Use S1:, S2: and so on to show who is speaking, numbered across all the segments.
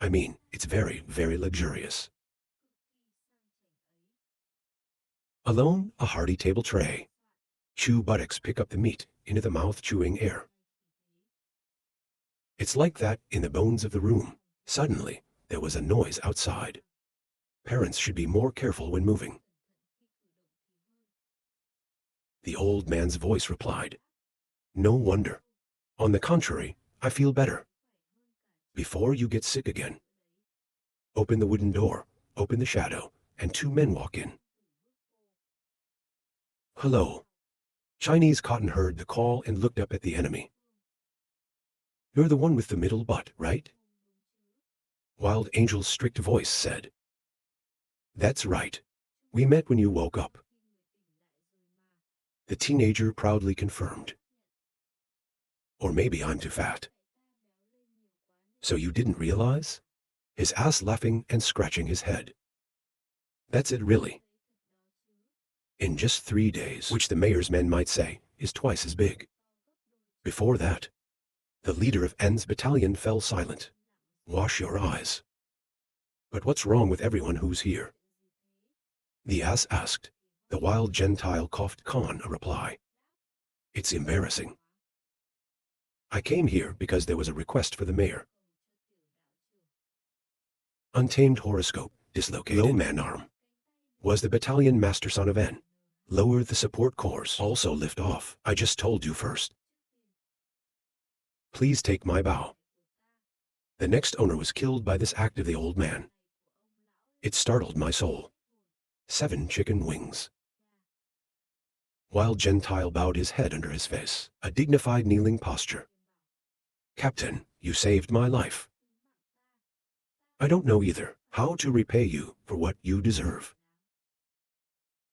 S1: I mean, it's very, very luxurious. Alone, a hearty table tray. Chew buttocks pick up the meat into the mouth, chewing air. It's like that in the bones of the room. Suddenly, there was a noise outside. Parents should be more careful when moving. The old man's voice replied, "No wonder. On the contrary, I feel better. Before you get sick again." Open the wooden door, open the shadow, and two men walk in. "Hello." Chinese Cotton heard the call and looked up at the enemy. "You're the one with the middle butt, right?" Wild Angel's strict voice said, "That's right. We met when you woke up." The teenager proudly confirmed. "Or maybe I'm too fat." "So you didn't realize?" His ass laughing and scratching his head. "That's it really. In just 3 days, which the mayor's men might say is twice as big." Before that, the leader of N's battalion fell silent. "Wash your eyes." "But what's wrong with everyone who's here?" the ass asked. The wild Gentile coughed a reply. "It's embarrassing. I came here because there was a request for the mayor." Untamed horoscope, dislocated low man arm. Was the battalion master son of N. Lower the support course, also lift off. I just told you first. Please take my bow. The next owner was killed by this act of the old man. It startled my soul. 7 chicken wings. Wild Gentile bowed his head under his face, a dignified kneeling posture. "Captain, you saved my life. I don't know either how to repay you for what you deserve."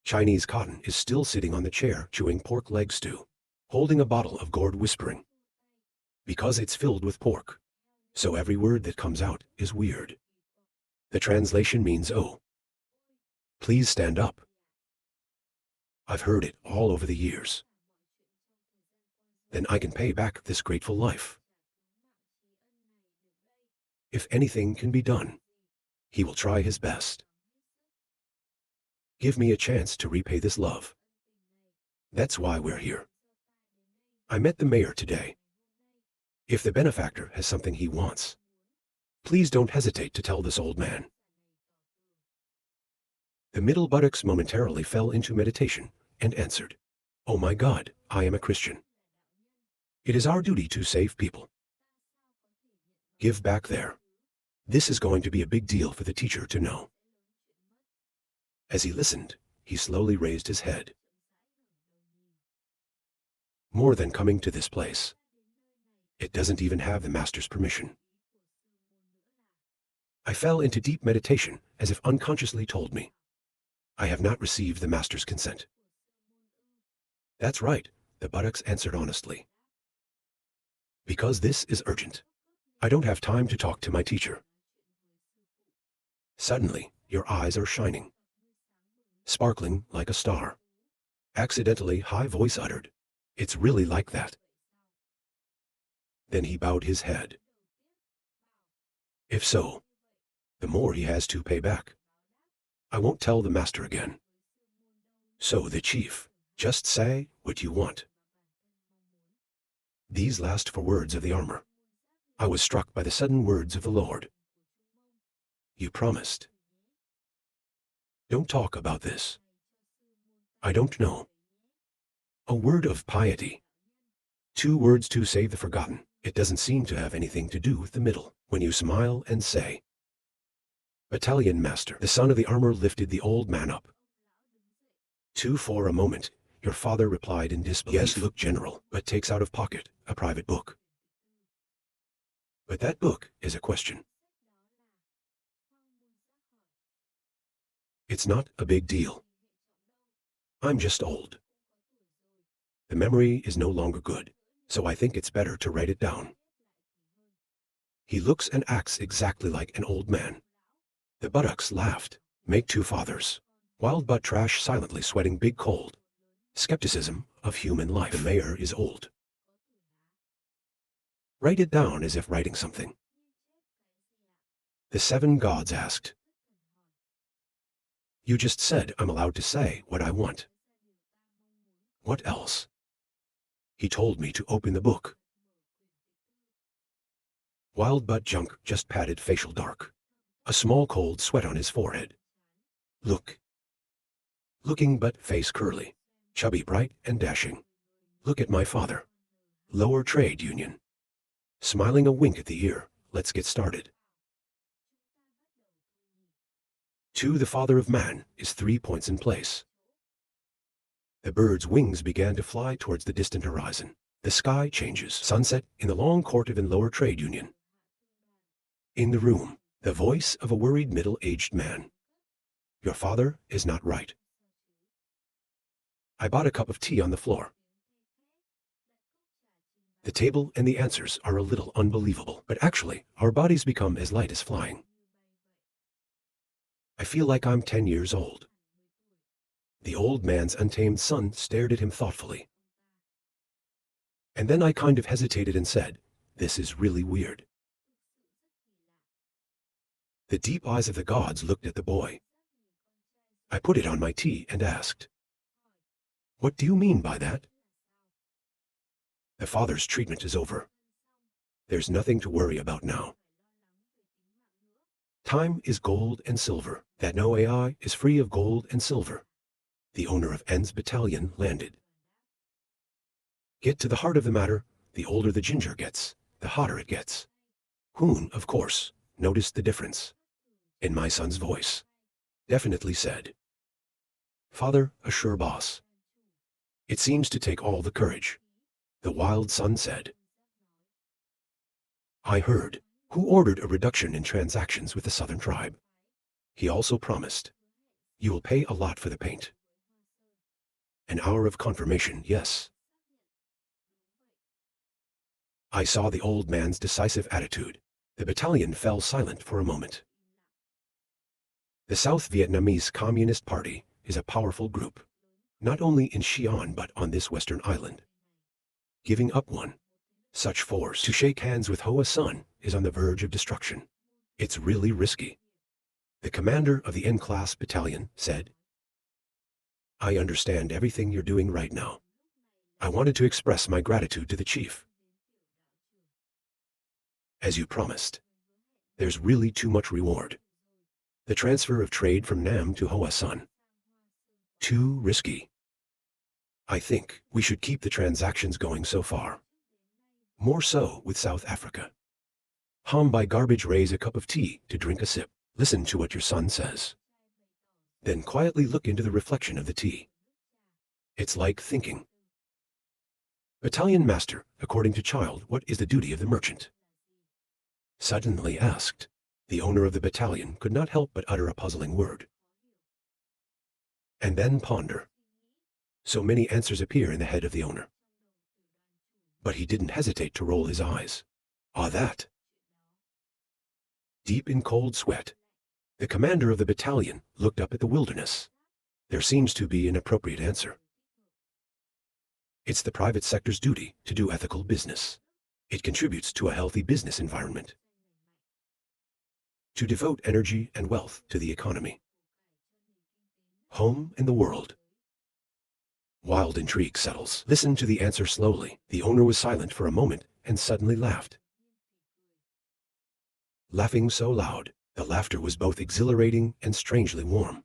S1: Chinese Cotton is still sitting on the chair chewing pork leg stew, holding a bottle of gourd, whispering, "Because it's filled with pork, so every word that comes out is weird." The translation means, "Oh, please stand up." I've heard it all over the years. Then I can pay back this grateful life. If anything can be done, he will try his best. Give me a chance to repay this love. That's why we're here. I met the mayor today. If the benefactor has something he wants, please don't hesitate to tell this old man." The middle buttocks momentarily fell into meditation and answered, "Oh my God, I am a Christian. It is our duty to save people. Give back there. This is going to be a big deal for the teacher to know." As he listened, he slowly raised his head. "More than coming to this place. It doesn't even have the master's permission." I fell into deep meditation as if unconsciously told me, "I have not received the master's consent." "That's right," the buttocks answered honestly. "Because this is urgent. I don't have time to talk to my teacher." Suddenly, your eyes are shining, sparkling like a star. Accidentally, high voice uttered, "It's really like that." Then he bowed his head. "If so, the more he has to pay back. I won't tell the master again." So the chief, "Just say what you want." These last 4 words of the armor. I was struck by the sudden words of the Lord. "You promised. Don't talk about this. I don't know." A word of piety. 2 words to save the forgotten. It doesn't seem to have anything to do with the middle. When you smile and say, "Battalion master," the son of the armor lifted the old man up. For a moment, your father replied in disbelief. "Yes, look general," but takes out of pocket a private book. "But that book is a question." "It's not a big deal. I'm just old. The memory is no longer good, so I think it's better to write it down." He looks and acts exactly like an old man. The buttocks laughed. Make 2 fathers. Wild butt trash silently sweating big cold. Skepticism of human life. The mayor is old. Write it down as if writing something. The 7 gods asked. You just said I'm allowed to say what I want. What else? He told me to open the book. Wild Butt Junk just patted facial dark. A small cold sweat on his forehead. Look. Looking but face curly. Chubby, bright, and dashing. Look at my father. Lower trade union. Smiling a wink at the ear. Let's get started. To the father of man is 3 points in place. The bird's wings began to fly towards the distant horizon. The sky changes. Sunset in the long court of an lower trade union. In the room, the voice of a worried middle-aged man. Your father is not right. I bought a cup of tea on the floor. The table and the answers are a little unbelievable, but actually, our bodies become as light as flying. I feel like I'm 10 years old. The old man's untamed son stared at him thoughtfully. And then I kind of hesitated and said, this is really weird. The deep eyes of the gods looked at the boy. I put it on my tea and asked, what do you mean by that? The father's treatment is over. There's nothing to worry about now. Time is gold and silver. That no AI is free of gold and silver. The owner of N's battalion landed. Get to the heart of the matter. The older the ginger gets, the hotter it gets. Hoon, of course, noticed the difference. In my son's voice. Definitely said. Father, a sure boss. It seems to take all the courage. The wild son said. I heard. Who ordered a reduction in transactions with the southern tribe. He also promised. You will pay a lot for the paint. An hour of confirmation, yes. I saw the old man's decisive attitude. The battalion fell silent for a moment. The South Vietnamese Communist Party is a powerful group, not only in Xi'an but on this western island. Giving up such force to shake hands with Hoa Sun is on the verge of destruction. It's really risky. The commander of the N-class battalion said, I understand everything you're doing right now. I wanted to express my gratitude to the chief. As you promised. There's really too much reward. The transfer of trade from Nam to Hoa Sun. Too risky. I think we should keep the transactions going so far. More so with South Africa. By garbage raise a cup of tea to drink a sip. Listen to what your son says. Then quietly look into the reflection of the tea. It's like thinking. Battalion master, according to child, what is the duty of the merchant? Suddenly asked. The owner of the battalion could not help but utter a puzzling word. And then ponder. So many answers appear in the head of the owner. But he didn't hesitate to roll his eyes. Ah, that. Deep in cold sweat, the commander of the battalion looked up at the wilderness. There seems to be an appropriate answer. It's the private sector's duty to do ethical business. It contributes to a healthy business environment. To devote energy and wealth to the economy. Home and the world. Wild intrigue settles. Listen to the answer slowly. The owner was silent for a moment and suddenly laughed. Laughing so loud, the laughter was both exhilarating and strangely warm.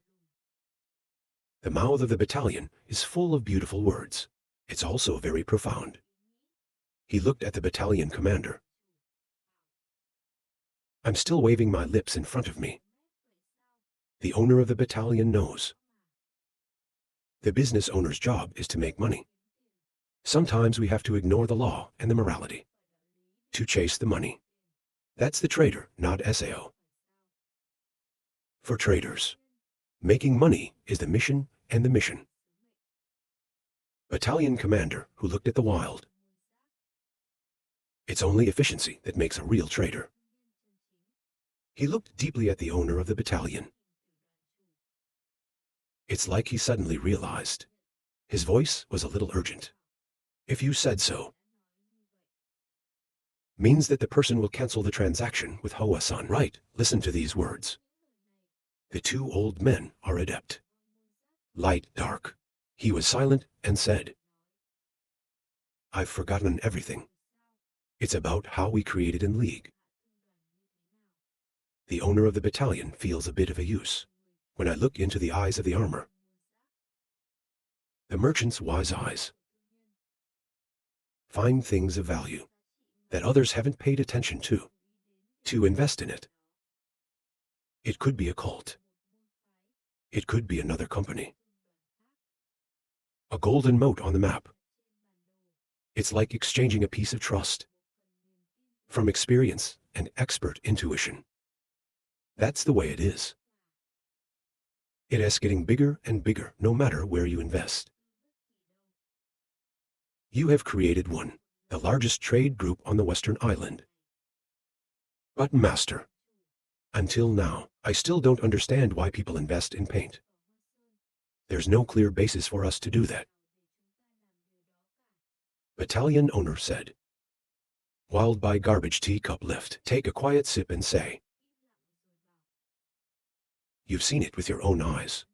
S1: The mouth of the battalion is full of beautiful words. It's also very profound. He looked at the battalion commander. I'm still waving my lips in front of me. The owner of the battalion knows. The business owner's job is to make money. Sometimes we have to ignore the law and the morality. To chase the money. That's the trader, not SAO. For traders, making money is the mission and the mission. Battalion commander who looked at the wild. It's only efficiency that makes a real trader. He looked deeply at the owner of the battalion. It's like he suddenly realized. His voice was a little urgent. If you said so. means that the person will cancel the transaction with Hoa-san. Right, listen to these words. The two old men are adept. Light, dark. He was silent and said, I've forgotten everything. It's about how we created in League. The owner of the battalion feels a bit of a use when I look into the eyes of the armor. The merchant's wise eyes find things of value that others haven't paid attention to invest in it. It could be a cult. It could be another company. A golden mote on the map. It's like exchanging a piece of trust from experience and expert intuition. That's the way it is. It is getting bigger and bigger no matter where you invest. You have created one, the largest trade group on the Western Island. But master, until now, I still don't understand why people invest in paint. There's no clear basis for us to do that. Battalion owner said. Wild by garbage teacup lift. Take a quiet sip and say. You've seen it with your own eyes.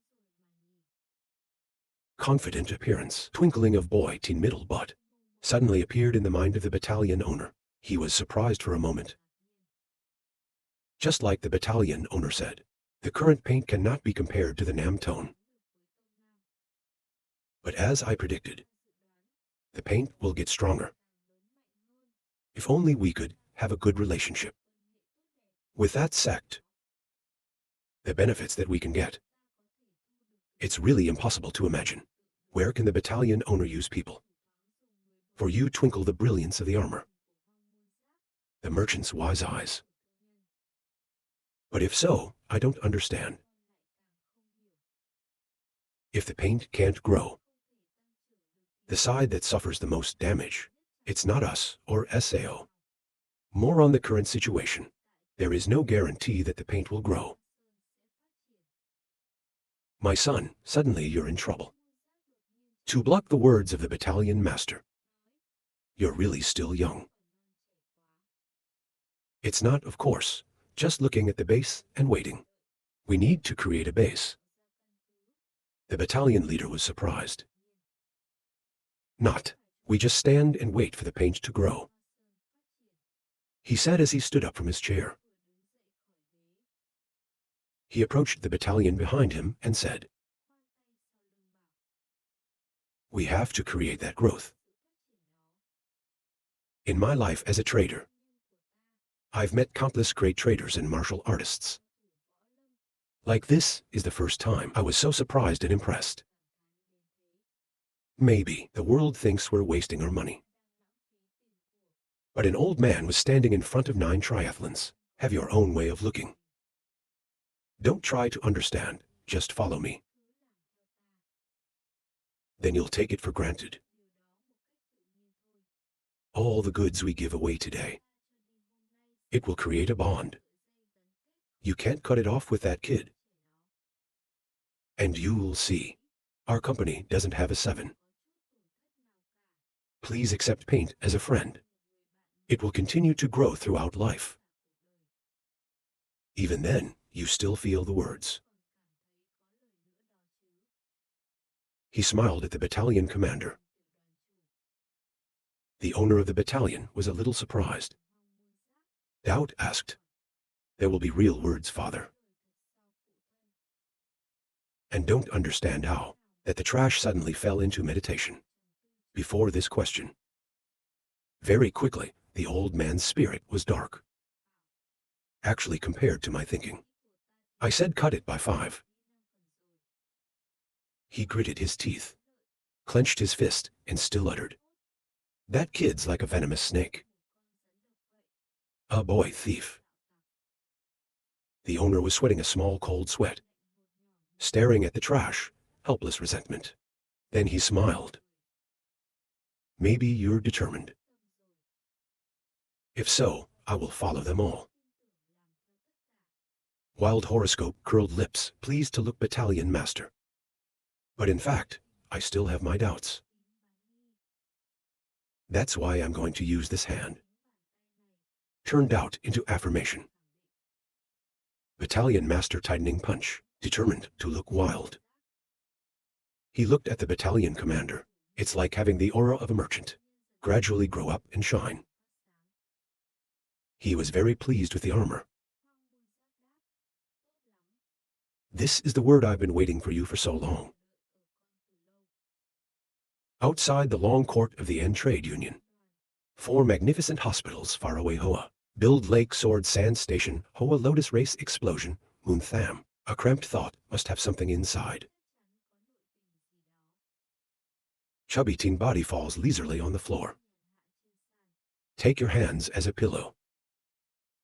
S1: Confident appearance, twinkling of boy teen middle butt, suddenly appeared in the mind of the battalion owner. He was surprised for a moment. Just like the battalion owner said, the current paint cannot be compared to the Nam tone. But as I predicted, the paint will get stronger. If only we could have a good relationship with that sect. The benefits that we can get. It's really impossible to imagine. Where can the battalion owner use people? For you twinkle the brilliance of the armor. The merchant's wise eyes. But if so, I don't understand. If the paint can't grow, the side that suffers the most damage, it's not us or SAO. More on the current situation. There is no guarantee that the paint will grow. My son, suddenly you're in trouble. To block the words of the battalion master. You're really still young. It's not, of course, just looking at the base and waiting. We need to create a base. The battalion leader was surprised. Not, we just stand and wait for the paint to grow. He said as he stood up from his chair. He approached the battalion behind him and said, we have to create that growth. In my life as a trader, I've met countless great traders and martial artists. Like this is the first time I was so surprised and impressed. Maybe the world thinks we're wasting our money. But an old man was standing in front of 9 triathlons. Have your own way of looking. Don't try to understand, just follow me. Then you'll take it for granted. All the goods we give away today. It will create a bond. You can't cut it off with that kid. And you will see, our company doesn't have a 7. Please accept paint as a friend. It will continue to grow throughout life. Even then, you still feel the words. He smiled at the battalion commander. The owner of the battalion was a little surprised. Doubt asked, there will be real words, father. And don't understand how, that the trash suddenly fell into meditation. Before this question. Very quickly, the old man's spirit was dark. Actually compared to my thinking. I said cut it by 5. He gritted his teeth, clenched his fist, and still uttered. That kid's like a venomous snake. A boy thief. The owner was sweating a small cold sweat, staring at the trash, helpless resentment. Then he smiled. Maybe you're determined. If so, I will follow them all. Wild horoscope curled lips, pleased to look battalion master. But in fact, I still have my doubts. That's why I'm going to use this hand. turned out into affirmation. Battalion Master tightening punch, determined to look wild. He looked at the battalion commander. It's like having the aura of a merchant, gradually grow up and shine. He was very pleased with the armor. This is the word I've been waiting for you for so long. Outside the long court of the N Trade Union, 4 magnificent hospitals far away Hoa, Build Lake Sword Sand Station, Hoa Lotus Race Explosion, Moon Tham. A cramped thought must have something inside. Chubby teen body falls leisurely on the floor. Take your hands as a pillow.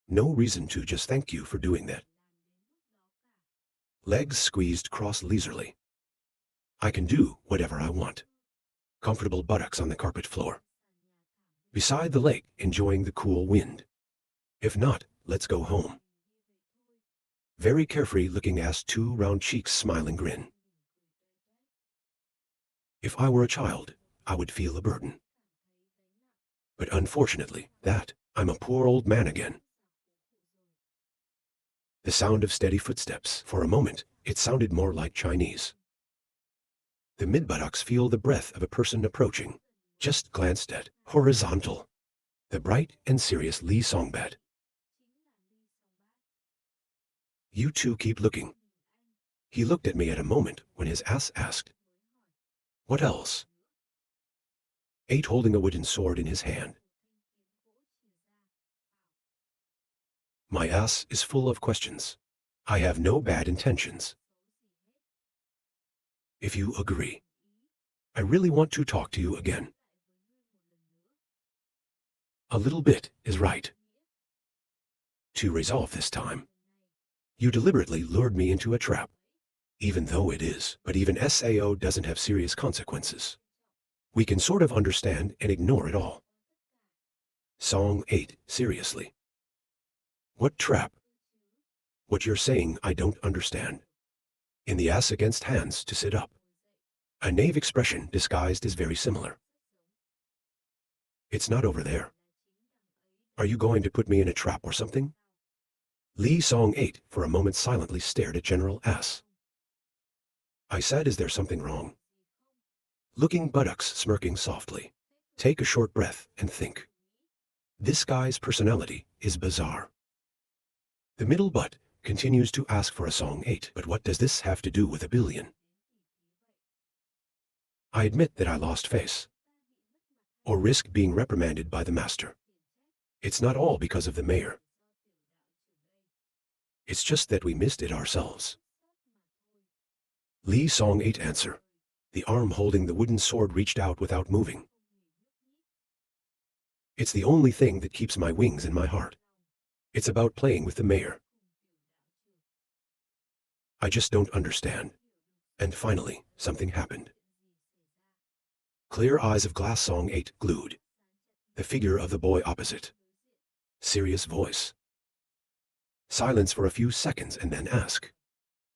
S1: No reason to, just thank you for doing that. Legs squeezed cross leisurely. I can do whatever I want. Comfortable buttocks on the carpet floor. Beside the lake, enjoying the cool wind. If not, let's go home. Very carefree looking ass, 2 round cheeks, smiling grin. If I were a child, I would feel a burden. But unfortunately, I'm a poor old man again. The sound of steady footsteps. For a moment, it sounded more like Chinese. The mid-buttocks feel the breath of a person approaching. Just glanced at, horizontal. The bright and serious Lee Songbat. You two keep looking. He looked at me at a moment when his ass asked, what else? 8 holding a wooden sword in his hand. My ass is full of questions. I have no bad intentions. If you agree, I really want to talk to you again. A little bit is right. To resolve this time, you deliberately lured me into a trap. Even though it is, but even SAO doesn't have serious consequences. We can sort of understand and ignore it all. Song 8, seriously. What trap? What you're saying I don't understand. In the ass against hands to sit up. A knave expression disguised is very similar. It's not over there. Are you going to put me in a trap or something? Lee Song 8 for a moment silently stared at General S. I said, is there something wrong? Looking buttocks smirking softly. Take a short breath and think. This guy's personality is bizarre. The middle butt continues to ask for a Song 8, but what does this have to do with a billion? I admit that I lost face. Or risk being reprimanded by the master. It's not all because of the mayor. It's just that we missed it ourselves. Lee Song 8 answer. The arm holding the wooden sword reached out without moving. It's the only thing that keeps my wings in my heart. It's about playing with the mayor. I just don't understand. And finally, something happened. Clear eyes of glass Song 8 glued. The figure of the boy opposite. Serious voice. Silence for a few seconds and then ask.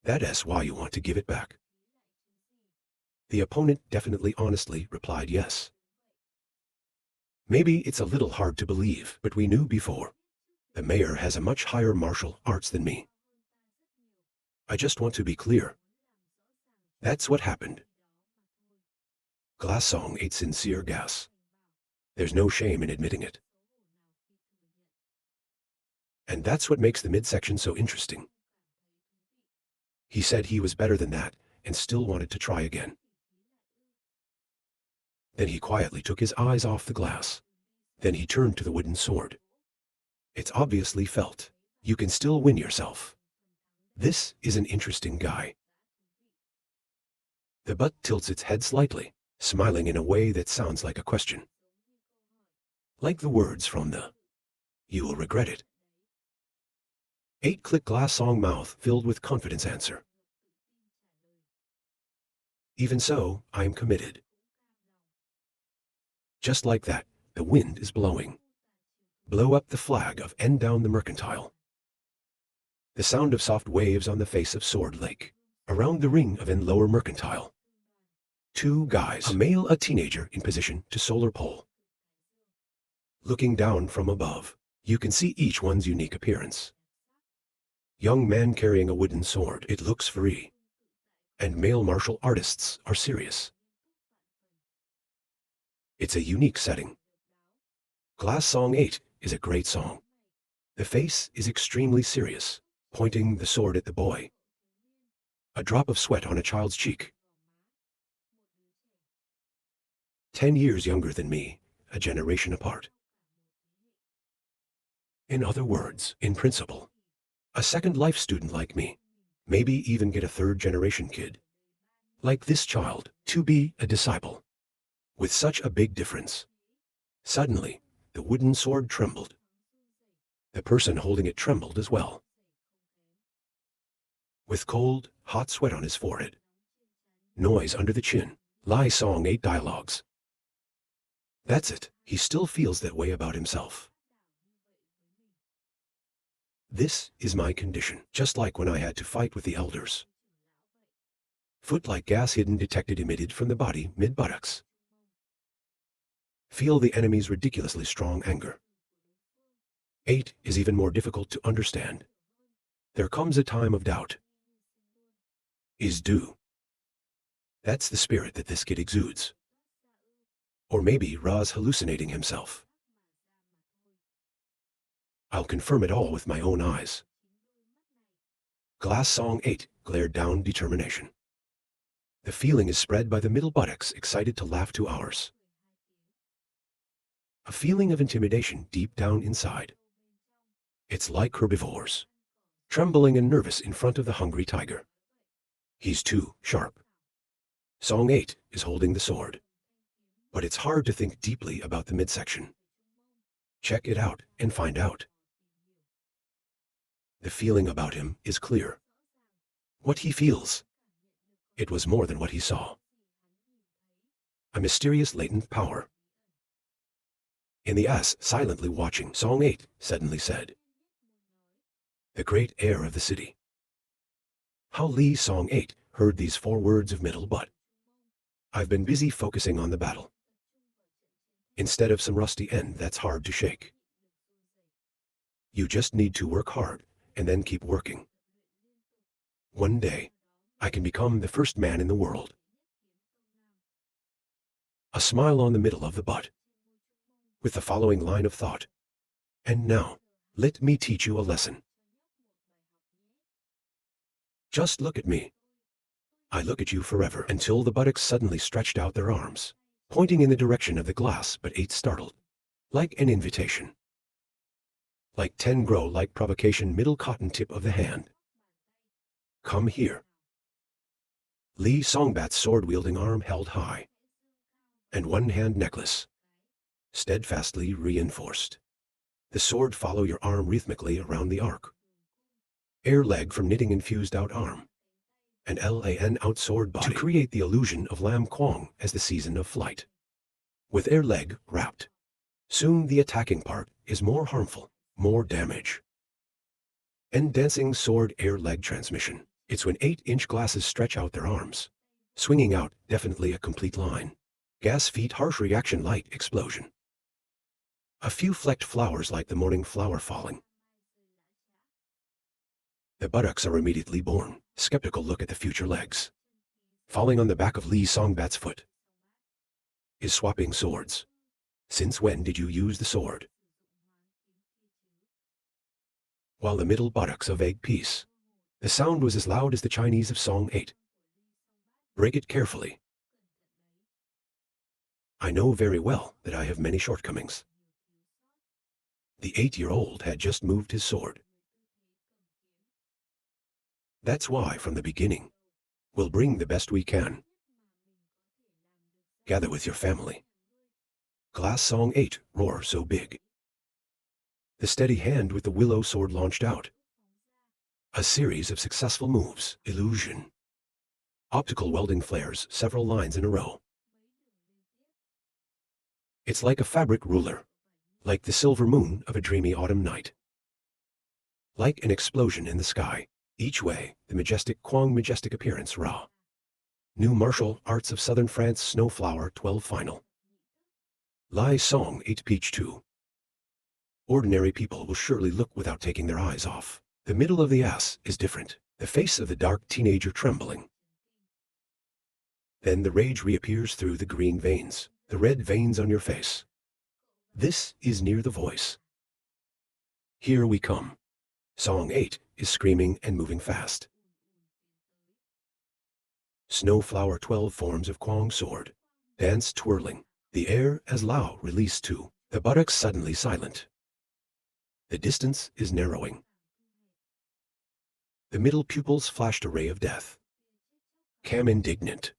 S1: That's why you want to give it back. The opponent definitely honestly replied yes. Maybe it's a little hard to believe, but we knew before. The mayor has a much higher martial arts than me. I just want to be clear. That's what happened. Glass Song 8 sincere gas. There's no shame in admitting it. And that's what makes the midsection so interesting. He said he was better than that and still wanted to try again. Then he quietly took his eyes off the glass. Then he turned to the wooden sword. It's obviously felt. You can still win yourself. This is an interesting guy. The butt tilts its head slightly, smiling in a way that sounds like a question. Like the words from the "You will regret it." 8 click glass Song mouth filled with confidence answer. Even so, I am committed. Just like that, the wind is blowing. Blow up the flag of N down the mercantile. The sound of soft waves on the face of Sword Lake. Around the ring of N lower mercantile. 2 guys, a male, a teenager in position to solar pole. Looking down from above, You can see each one's unique appearance. Young man carrying a wooden sword, it looks free. And male martial artists are serious. It's a unique setting. Glass Song 8 is a great song. The face is extremely serious, pointing the sword at the boy. A drop of sweat on a child's cheek. 10 years younger than me, a generation apart. In other words, in principle, a second life student like me, maybe even get a third generation kid, like this child, to be a disciple. With such a big difference. Suddenly, the wooden sword trembled. The person holding it trembled as well. With cold, hot sweat on his forehead. Noise under the chin. Lie Song 8 dialogues. That's it, he still feels that way about himself. This is my condition, just like when I had to fight with the elders. Foot like gas hidden detected emitted from the body mid-buttocks. Feel the enemy's ridiculously strong anger. 8 is even more difficult to understand. There comes a time of doubt. Is due. That's the spirit that this kid exudes. Or maybe Ra's hallucinating himself. I'll confirm it all with my own eyes. Glass Song 8 glared down determination. The feeling is spread by the middle buttocks, excited to laugh 2 hours. A feeling of intimidation deep down inside. It's like herbivores, trembling and nervous in front of the hungry tiger. He's too sharp. Song 8 is holding the sword. But it's hard to think deeply about the midsection. Check it out and find out. The feeling about him is clear. What he feels. It was more than what he saw. A mysterious latent power. In the ass, silently watching, Song 8 suddenly said. The great air of the city. How Lee Song 8 heard these 4 words of middle butt. I've been busy focusing on the battle. Instead of some rusty end that's hard to shake. You just need to work hard, and then keep working. One day, I can become the first man in the world. A smile on the middle of the butt. With the following line of thought. And now, let me teach you a lesson. Just look at me. I look at you forever, until the buttocks suddenly stretched out their arms, pointing in the direction of the glass, but 8 startled. Like an invitation. Like 10 grow like provocation, middle cotton tip of the hand. Come here. Lee Songbat's sword-wielding arm held high. And one hand necklace. Steadfastly reinforced. The sword follow your arm rhythmically around the arc. Air leg from knitting infused out arm. And LAN out sword body to create the illusion of Lam Kwong as the season of flight. With air leg wrapped. Soon the attacking part is more harmful, more damage. And dancing sword air leg transmission. It's when 8-inch glasses stretch out their arms. Swinging out, definitely a complete line. Gas feet harsh reaction light explosion. A few flecked flowers like the morning flower falling. The buttocks are immediately born, skeptical look at the future legs. Falling on the back of Lee Songbat's foot. Is swapping swords. Since when did you use the sword? While the middle buttocks a vague piece. The sound was as loud as the Chinese of Song 8. Break it carefully. I know very well that I have many shortcomings. The 8-year-old had just moved his sword. That's why, from the beginning, we'll bring the best we can. Gather with your family. Glass Song 8 roar so big. The steady hand with the willow sword launched out. A series of successful moves, illusion. Optical welding flares, several lines in a row. It's like a fabric ruler. Like the silver moon of a dreamy autumn night. Like an explosion in the sky. Each way, the majestic Kwong majestic appearance raw. New martial arts of southern France snowflower 12 final. Lai Song 8 peach 2. Ordinary people will surely look without taking their eyes off. The middle of the ass is different, the face of the dark teenager trembling. Then the rage reappears through the green veins, the red veins on your face. This is near the voice. Here we come. Song 8 is screaming and moving fast. Snowflower 12 forms of Kwang sword. Dance twirling. The air as Lao released too. The buttocks suddenly silent. The distance is narrowing. The middle pupils flashed a ray of death. Cam indignant.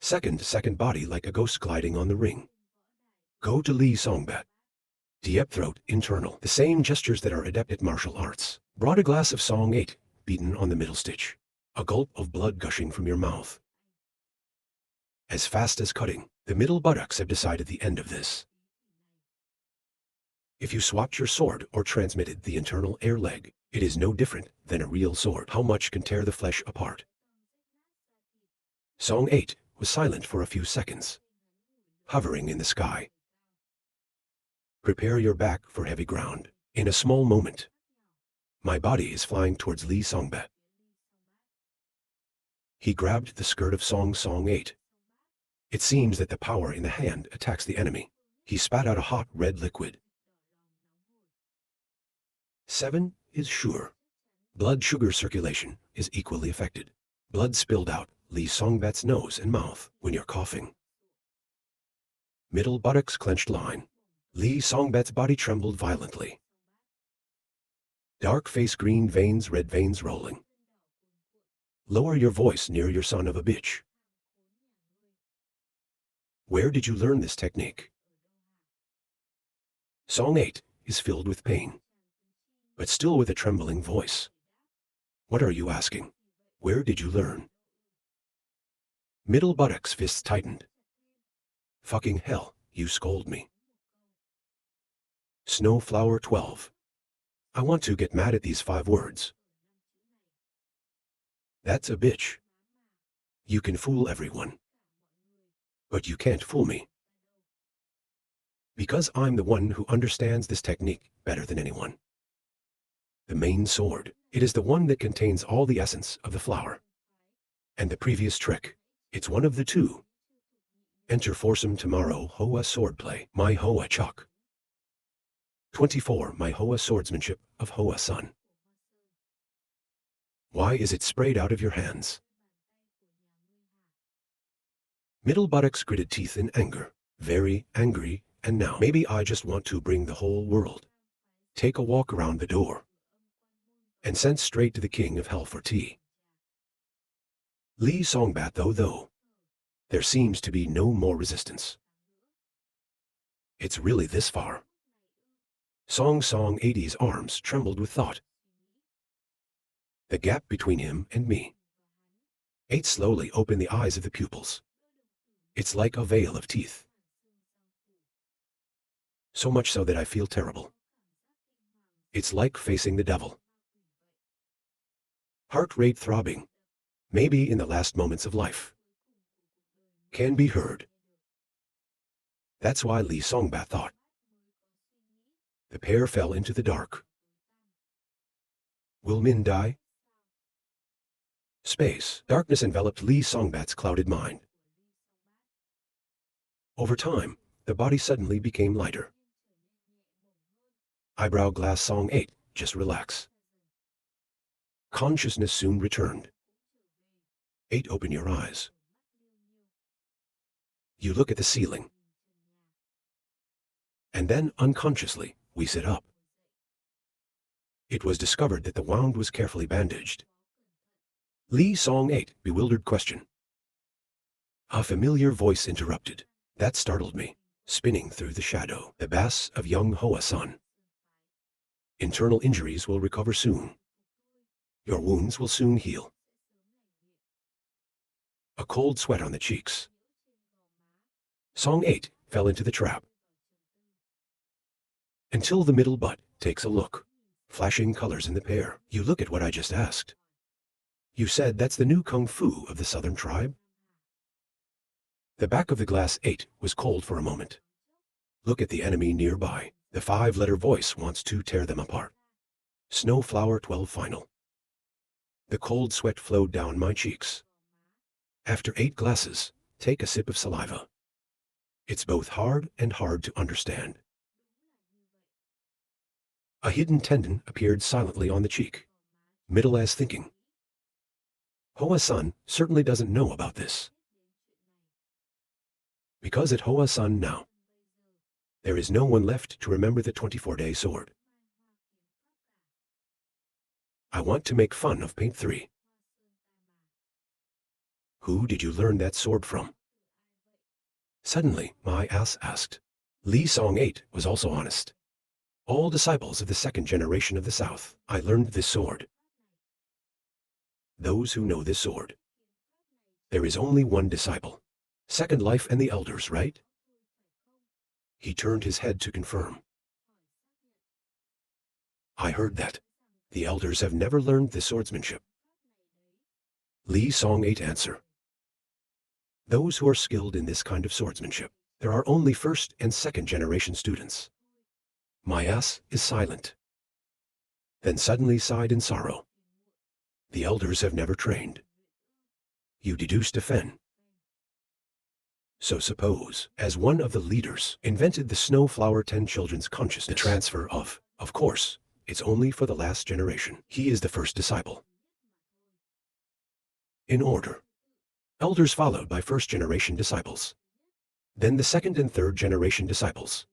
S1: Second body like a ghost gliding on the ring. Go to Lee Songbat. Diep throat internal. The same gestures that are adept at martial arts. Brought a glass of Song 8, beaten on the middle stitch. A gulp of blood gushing from your mouth. As fast as cutting, the middle buttocks have decided the end of this. If you swapped your sword or transmitted the internal air leg, it is no different than a real sword. How much can tear the flesh apart? Song 8 was silent for a few seconds, hovering in the sky. Prepare your back for heavy ground. In a small moment, my body is flying towards Lee Songbat. He grabbed the skirt of Song 8. It seems that the power in the hand attacks the enemy. He spat out a hot red liquid. 7 is sure. Blood sugar circulation is equally affected. Blood spilled out Lee Songbat's nose and mouth when you're coughing. Middle buttocks clenched line. Lee Songbat's body trembled violently. Dark face, green veins, red veins rolling. Lower your voice near your son of a bitch. Where did you learn this technique? Song 8 is filled with pain, but still with a trembling voice. What are you asking? Where did you learn? Middle buttocks, fists tightened. Fucking hell, you scold me. Snowflower 12. I want to get mad at these 5 words. That's a bitch. You can fool everyone, but you can't fool me. Because I'm the one who understands this technique better than anyone. The main sword, it is the one that contains all the essence of the flower. And the previous trick, it's one of the 2. Enter foursome tomorrow Hoa swordplay, my Hoa chuck. 24 my Hoa swordsmanship of Hoa sun. Why is it sprayed out of your hands? Middle buttocks gritted teeth in anger, very angry, and now maybe I just want to bring the whole world. Take a walk around the door. And sent straight to the king of hell for tea. Lee Songbat though. There seems to be no more resistance. It's really this far. Song 80's arms trembled with thought. The gap between him and me. 8 slowly opened the eyes of the pupils. It's like a veil of teeth. So much so that I feel terrible. It's like facing the devil. Heart rate throbbing, maybe in the last moments of life. Can be heard. That's why Lee Songbat thought. The pair fell into the dark. Will Min die? Space, darkness enveloped Lee Songbat's clouded mind. Over time, the body suddenly became lighter. Eyebrow glass Song 8, just relax. Consciousness soon returned. 8 open your eyes. You look at the ceiling. And then, unconsciously, we sit up. It was discovered that the wound was carefully bandaged. Lee Song 8, bewildered question. A familiar voice interrupted. That startled me, spinning through the shadow. The bass of young Hoa sun. Internal injuries will recover soon. Your wounds will soon heal. A cold sweat on the cheeks. Song 8 fell into the trap. Until the middle butt takes a look. Flashing colors in the pair. You look at what I just asked. You said that's the new kung fu of the southern tribe? The back of the glass 8 was cold for a moment. Look at the enemy nearby. The 5-letter voice wants to tear them apart. Snowflower 12 final. The cold sweat flowed down my cheeks. After 8 glasses, take a sip of saliva. It's both hard and hard to understand. A hidden tendon appeared silently on the cheek. Middle as thinking. Hoa-san certainly doesn't know about this. Because at Hoa-san now, there is no one left to remember the 24-day sword. I want to make fun of Paint 3. Who did you learn that sword from? Suddenly, my ass asked. Lee Song 8 was also honest. All disciples of the 2nd generation of the South, I learned this sword. Those who know this sword. There is only one disciple. Second Life and the elders, right? He turned his head to confirm. I heard that. The elders have never learned the swordsmanship. Lee Song 8 answer. Those who are skilled in this kind of swordsmanship, there are only 1st and 2nd generation students. My ass is silent. Then suddenly sighed in sorrow. The elders have never trained. You deduced a fen. So suppose, as one of the leaders invented the Snowflower 10 children's consciousness, the transfer of course, it's only for the last generation. He is the first disciple. In order. Elders followed by 1st generation disciples. Then the 2nd and 3rd generation disciples.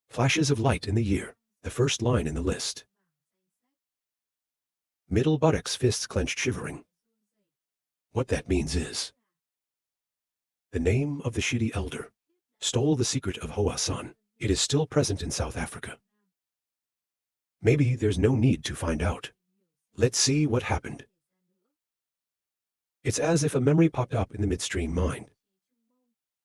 S1: Flashes of light in the year, the first line in the list. Middle buttocks, fists clenched, shivering. What that means is, the name of the shitty elder stole the secret of Hoa-san. It is still present in South Africa. Maybe there's no need to find out. Let's see what happened. It's as if a memory popped up in the midstream mind.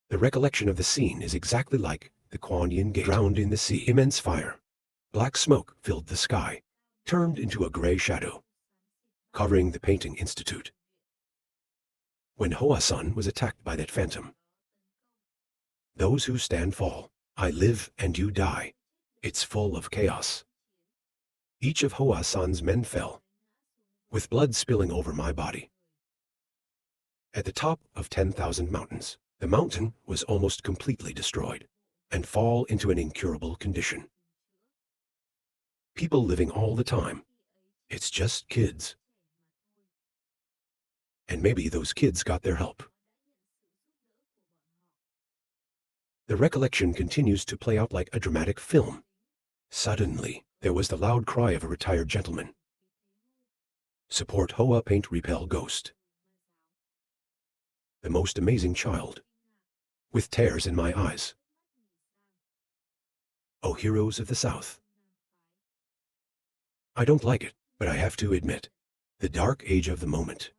S1: The recollection of the scene is exactly like the Kuan Yin Gate. Drowned in the sea. Immense fire. Black smoke filled the sky, turned into a gray shadow, covering the Painting Institute. When Hoa-san was attacked by that phantom. Those who stand fall. I live and you die. It's full of chaos. Each of Hoa-san's men fell, with blood spilling over my body. At the top of 10,000 mountains, the mountain was almost completely destroyed and fall into an incurable condition. People living all the time. It's just kids. And maybe those kids got their help. The recollection continues to play out like a dramatic film. Suddenly, there was the loud cry of a retired gentleman. Support Hoa Paint Repel Ghost. The most amazing child. With tears in my eyes. Oh, heroes of the South. I don't like it, but I have to admit, the dark age of the moment.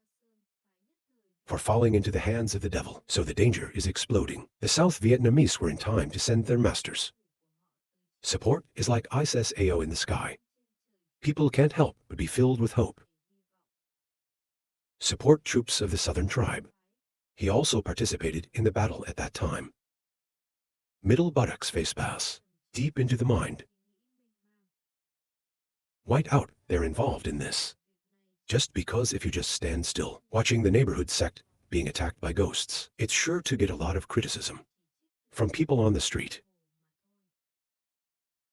S1: For falling into the hands of the devil, so the danger is exploding. The South Vietnamese were in time to send their masters. Support is like Isis AO in the sky. People can't help but be filled with hope. Support troops of the Southern tribe. He also participated in the battle at that time. Middle buttocks face pass, deep into the mind. White out, they're involved in this. Just because if you just stand still, watching the neighborhood sect being attacked by ghosts, it's sure to get a lot of criticism from people on the street.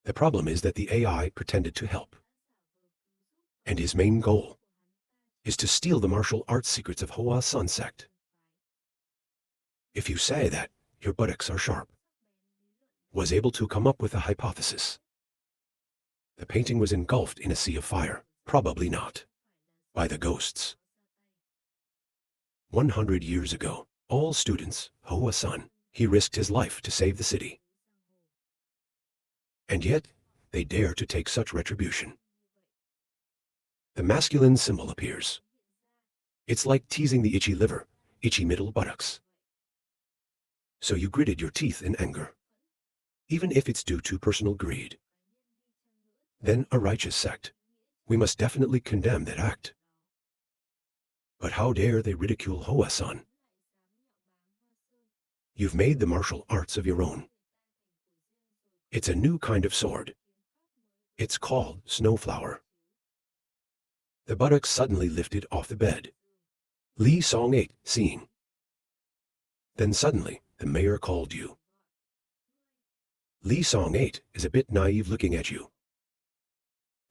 S1: The problem is that the AI pretended to help. And his main goal is to steal the martial arts secrets of Hoa-san sect. If you say that, your buttocks are sharp. Was able to come up with a hypothesis. The painting was engulfed in a sea of fire. Probably not. By the ghosts. 100 years ago, all students, Hoa-san, he risked his life to save the city. And yet, they dare to take such retribution. The masculine symbol appears. It's like teasing the itchy liver, itchy middle buttocks. So you gritted your teeth in anger, even if it's due to personal greed. Then a righteous sect. We must definitely condemn that act. But how dare they ridicule Hoa-san? You've made the martial arts of your own. It's a new kind of sword. It's called Snowflower. The buttocks suddenly lifted off the bed. Lee Song ate, seeing. Then suddenly, the mayor called you. Lee Song 8 is a bit naive looking at you.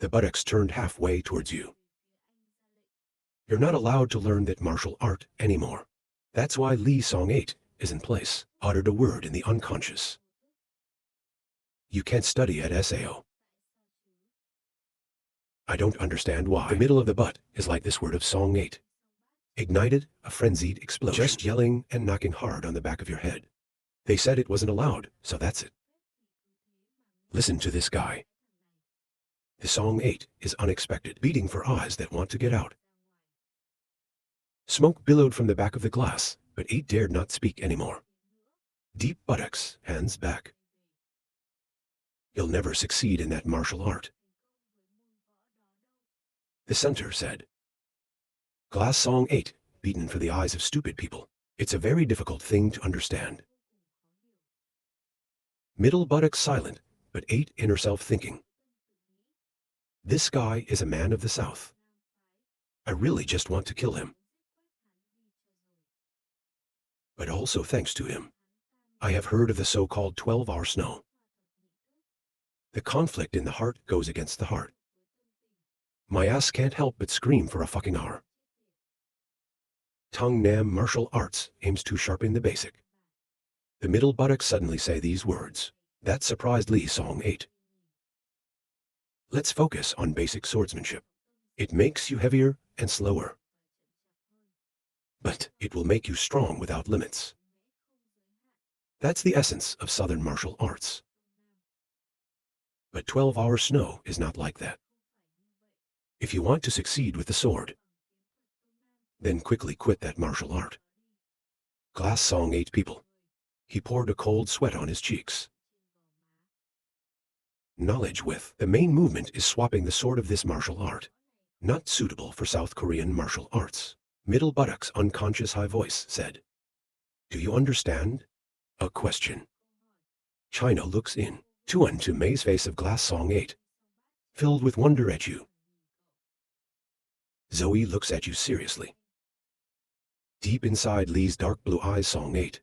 S1: The buttocks turned halfway towards you. You're not allowed to learn that martial art anymore. That's why Lee Song 8 is in place, uttered a word in the unconscious. You can't study at SAO. I don't understand why. The middle of the butt is like this word of Song 8. Ignited, a frenzied explosion. Just yelling and knocking hard on the back of your head. They said it wasn't allowed, so that's it. Listen to this guy. The Song 8 is unexpected, beating for eyes that want to get out. Smoke billowed from the back of the glass, but 8 dared not speak anymore. Deep buttocks, hands back. You'll never succeed in that martial art. The center said. Glass Song 8, beaten for the eyes of stupid people. It's a very difficult thing to understand. Middle buttocks silent, but 8 inner self thinking. This guy is a man of the South. I really just want to kill him. But also thanks to him, I have heard of the so-called 12-hour snow. The conflict in the heart goes against the heart. My ass can't help but scream for a fucking hour. Tung Nam Martial Arts aims to sharpen the basic. The middle buttocks suddenly say these words. That surprised Lee Song 8. Let's focus on basic swordsmanship. It makes you heavier and slower. But it will make you strong without limits. That's the essence of Southern martial arts. But 12-hour snow is not like that. If you want to succeed with the sword, then quickly quit that martial art. Glass Song 8 people. He poured a cold sweat on his cheeks. Knowledge with. The main movement is swapping the sword of this martial art. Not suitable for South Korean martial arts. Middle buttocks unconscious high voice said. Do you understand? A question. China looks in. Tuan to May's face of Glass Song 8. Filled with wonder at you. Zoe looks at you seriously. Deep inside Lee's dark blue eyes Song 8.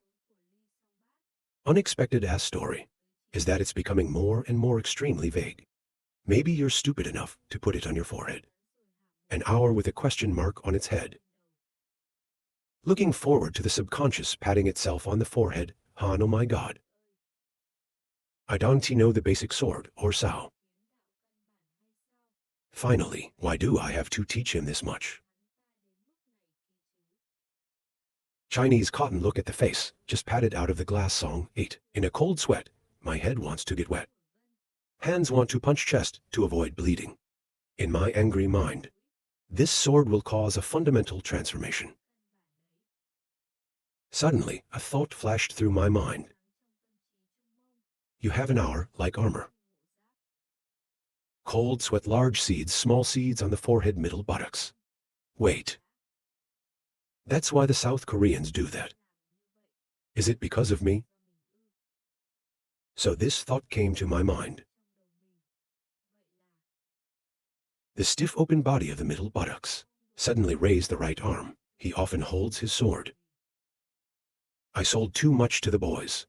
S1: Unexpected ass story is that it's becoming more and more extremely vague. Maybe you're stupid enough to put it on your forehead. An hour with a question mark on its head. Looking forward to the subconscious patting itself on the forehead, Han, oh my God. I don't know the basic sword, or sao. Finally, why do I have to teach him this much? Chinese cotton look at the face, just patted out of the Glass Song 8. In a cold sweat, my head wants to get wet. Hands want to punch chest to avoid bleeding. In my angry mind, this sword will cause a fundamental transformation. Suddenly, a thought flashed through my mind. You have an hour like armor. Cold sweat large seeds, small seeds on the forehead, middle buttocks. Wait. That's why the South Koreans do that. Is it because of me? So this thought came to my mind. The stiff open body of the middle buttocks suddenly raised the right arm. He often holds his sword. I sold too much to the boys.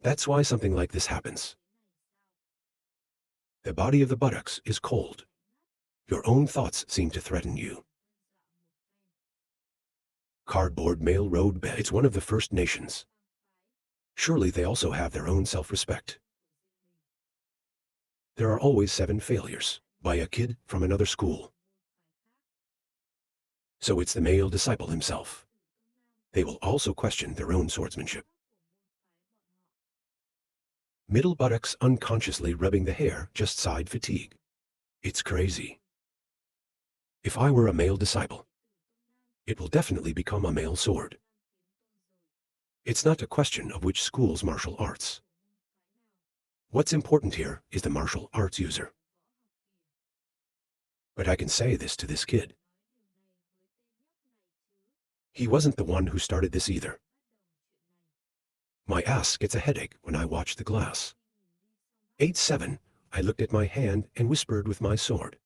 S1: That's why something like this happens. The body of the buttocks is cold. Your own thoughts seem to threaten you. Cardboard mail road bed. It's one of the First Nations. Surely they also have their own self-respect. There are always 7 failures by a kid from another school. So it's the male disciple himself. They will also question their own swordsmanship. Middle buttocks unconsciously rubbing the hair, just sighed fatigue. It's crazy. If I were a male disciple, it will definitely become a male sword. It's not a question of which school's martial arts. What's important here is the martial arts user. But I can say this to this kid. He wasn't the one who started this either. My ass gets a headache when I watch the glass. 8-7, I looked at my hand and whispered with my sword.